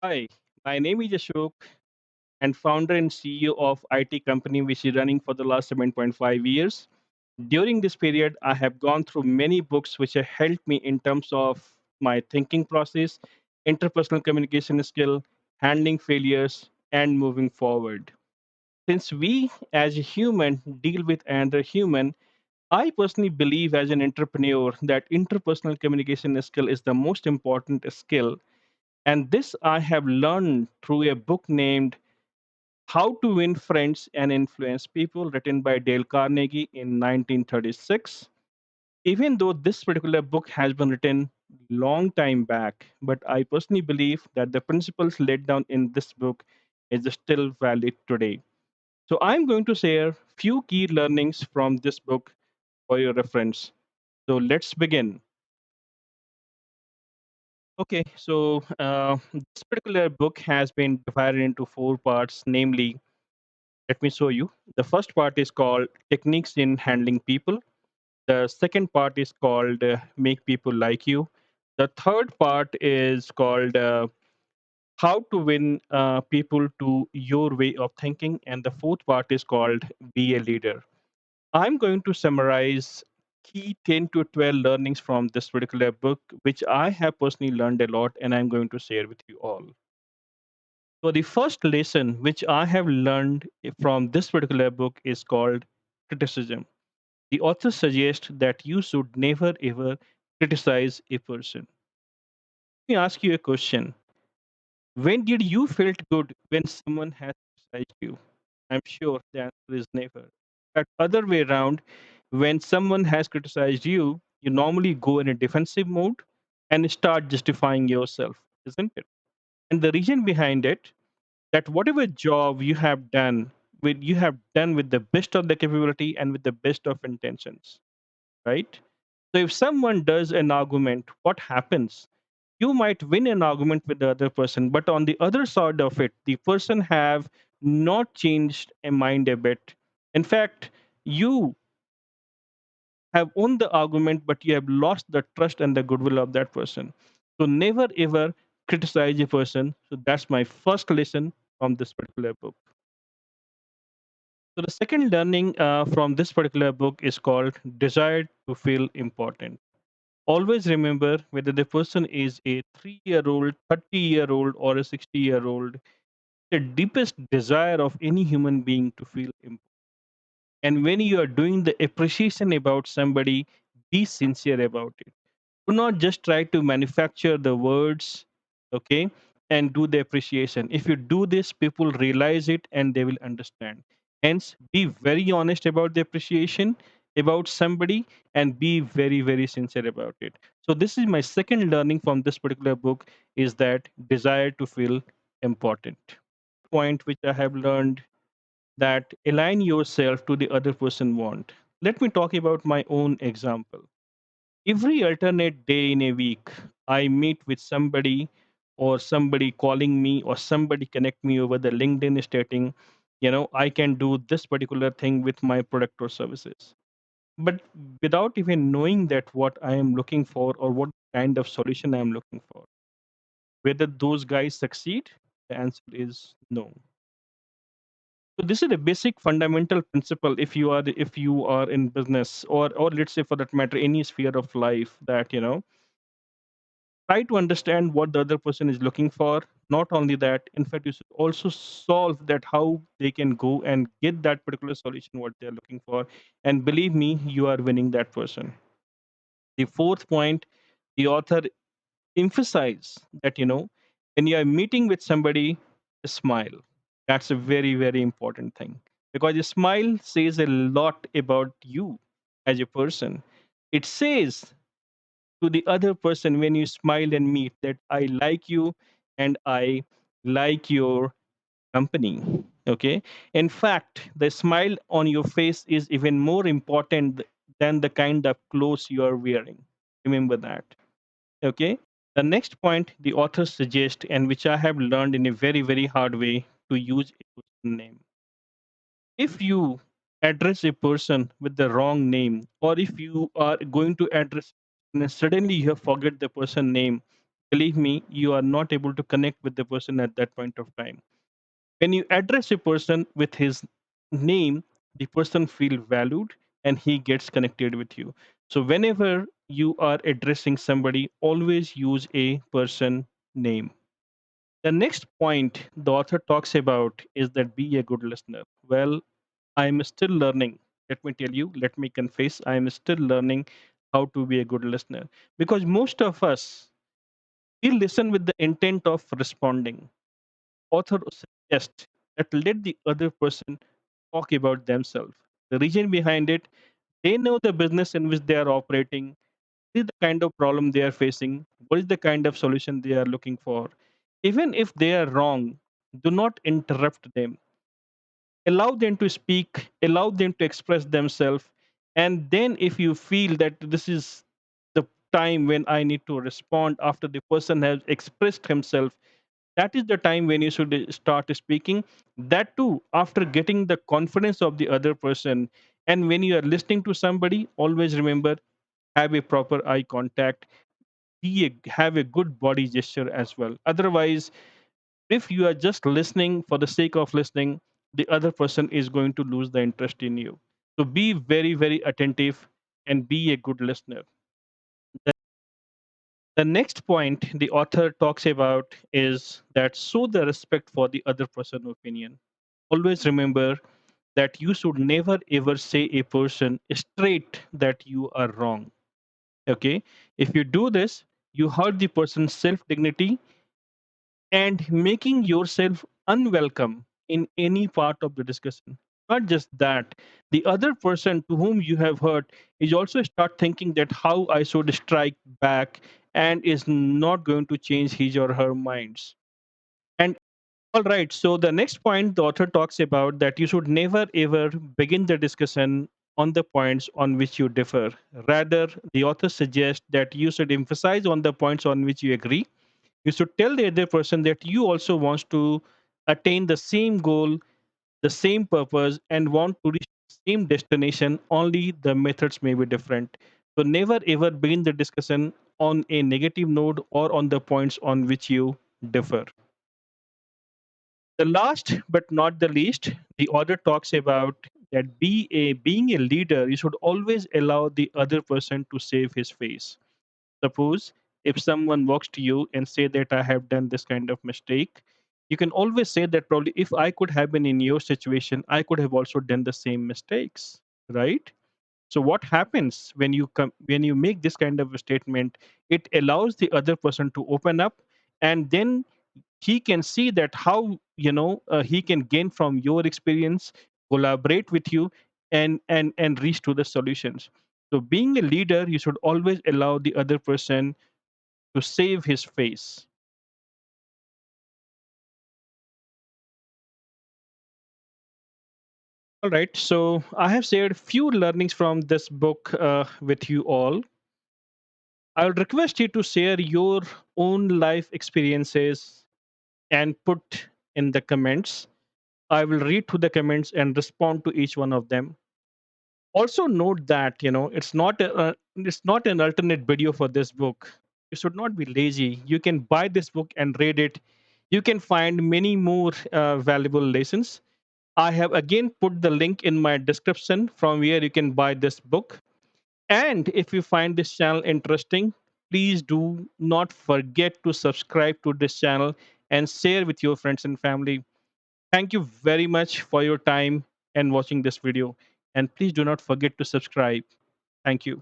Hi, my name is Ashok and founder and CEO of IT company which is running for the last 7.5 years. During this period, I have gone through many books which have helped me in terms of my thinking process, interpersonal communication skill, handling failures, and moving forward. Since we as a human deal with another human, I personally believe as an entrepreneur that interpersonal communication skill is the most important skill, and this I have learned through a book named How to Win Friends and Influence People, written by Dale Carnegie in 1936. Even though this particular book has been written long time back, but I personally believe that the principles laid down in this book is still valid today. So I'm going to share few key learnings from this book for your reference. So let's begin. Okay, so this particular book has been divided into four parts, namely, let me show you. The first part is called Techniques in Handling People. The second part is called Make People Like You. The third part is called How to Win People to Your Way of Thinking. And the fourth part is called Be a Leader. I'm going to summarize key 10 to 12 learnings from this particular book, which I have personally learned a lot, and I'm going to share with you all. So, the first lesson which I have learned from this particular book is called criticism. The author suggests that you should never ever criticize a person. Let me ask you a question. When did you felt good when someone has criticized you? I'm sure the answer is never. But other way around, when someone has criticized you, you normally go in a defensive mode and start justifying yourself, isn't it? And the reason behind it, that whatever job you have done with the best of the capability and with the best of intentions, right? So if someone does an argument, what happens? You might win an argument with the other person, but on the other side of it, the person have not changed a mind a bit. In fact, you have won the argument, but you have lost the trust and the goodwill of that person. So never ever criticize a person. So that's my first lesson from this particular book. So the second learning from this particular book is called Desire to Feel Important. Always remember whether the person is a 3-year-old, 30-year-old, or a 60-year-old, the deepest desire of any human being to feel important. And when you are doing the appreciation about somebody, be sincere about it. Do not just try to manufacture the words, okay, and do the appreciation. If you do this, people realize it and they will understand. Hence, be very honest about the appreciation about somebody and be very, very sincere about it. So this is my second learning from this particular book, is that desire to feel important. Point which I have learned, that align yourself to the other person want. Let me talk about my own example. Every alternate day in a week, I meet with somebody, or somebody calling me, or somebody connect me over the LinkedIn stating, I can do this particular thing with my product or services. But without even knowing that what I am looking for or what kind of solution I am looking for. Whether those guys succeed, the answer is no. So this is a basic fundamental principle if you are in business, or let's say for that matter any sphere of life, that try to understand what the other person is looking for. Not only that, in fact, you should also solve that how they can go and get that particular solution what they're looking for. And believe me, you are winning that person. The fourth point, the author emphasize that when you are meeting with somebody, smile. That's a very, very important thing, because a smile says a lot about you as a person. It says to the other person when you smile and meet that I like you and I like your company. Okay. In fact, the smile on your face is even more important than the kind of clothes you are wearing. Remember that. Okay. The next point the author suggests, and which I have learned in a very, very hard way, to use a person name. If you address a person with the wrong name, or if you are going to address and suddenly you have forget the person name, believe me, you are not able to connect with the person at that point of time. When you address a person with his name, the person feels valued and he gets connected with you. So whenever you are addressing somebody, always use a person name. The next point the author talks about is that be a good listener. Well, I'm still learning. Let me tell you, let me confess, I'm still learning how to be a good listener, because most of us, we listen with the intent of responding. Author suggests that let the other person talk about themselves. The reason behind it, they know the business in which they are operating, what is the kind of problem they are facing, what is the kind of solution they are looking for. Even if they are wrong, do not interrupt them. Allow them to speak, allow them to express themselves. And then, if you feel that this is the time when I need to respond after the person has expressed himself, that is the time when you should start speaking. That too, after getting the confidence of the other person. And when you are listening to somebody, always remember, have a proper eye contact, have a good body gesture as well. Otherwise, if you are just listening for the sake of listening, the other person is going to lose the interest in you. So be very, very attentive and be a good listener. The, the next point the author talks about is that show the respect for the other person's opinion. Always remember that you should never ever say a person straight that you are wrong. Okay? If you do this, you hurt the person's self dignity and making yourself unwelcome in any part of the discussion. Not just that, the other person to whom you have hurt is also start thinking that how I should strike back, and is not going to change his or her minds. And all right, so the next point the author talks about that you should never ever begin the discussion on the points on which you differ. Rather, the author suggests that you should emphasize on the points on which you agree. You should tell the other person that you also wants to attain the same goal, the same purpose, and want to reach the same destination, only the methods may be different. So never ever begin the discussion on a negative note or on the points on which you differ. The last but not the least, the author talks about that being a leader, you should always allow the other person to save his face. Suppose if someone walks to you and say that I have done this kind of mistake, you can always say that probably if I could have been in your situation, I could have also done the same mistakes, right? So what happens when when you make this kind of a statement? It allows the other person to open up, and then he can see that how he can gain from your experience, collaborate with you, and reach to the solutions. So being a leader, you should always allow the other person to save his face. All right, so I have shared few learnings from this book with you all. I would request you to share your own life experiences and put in the comments. I will read through the comments and respond to each one of them. Also note that it's not an alternate video for this book. You should not be lazy. You can buy this book and read it. You can find many more valuable lessons. I have again put the link in my description from where you can buy this book. And if you find this channel interesting, please do not forget to subscribe to this channel and share with your friends and family. Thank you very much for your time and watching this video. And please do not forget to subscribe. Thank you.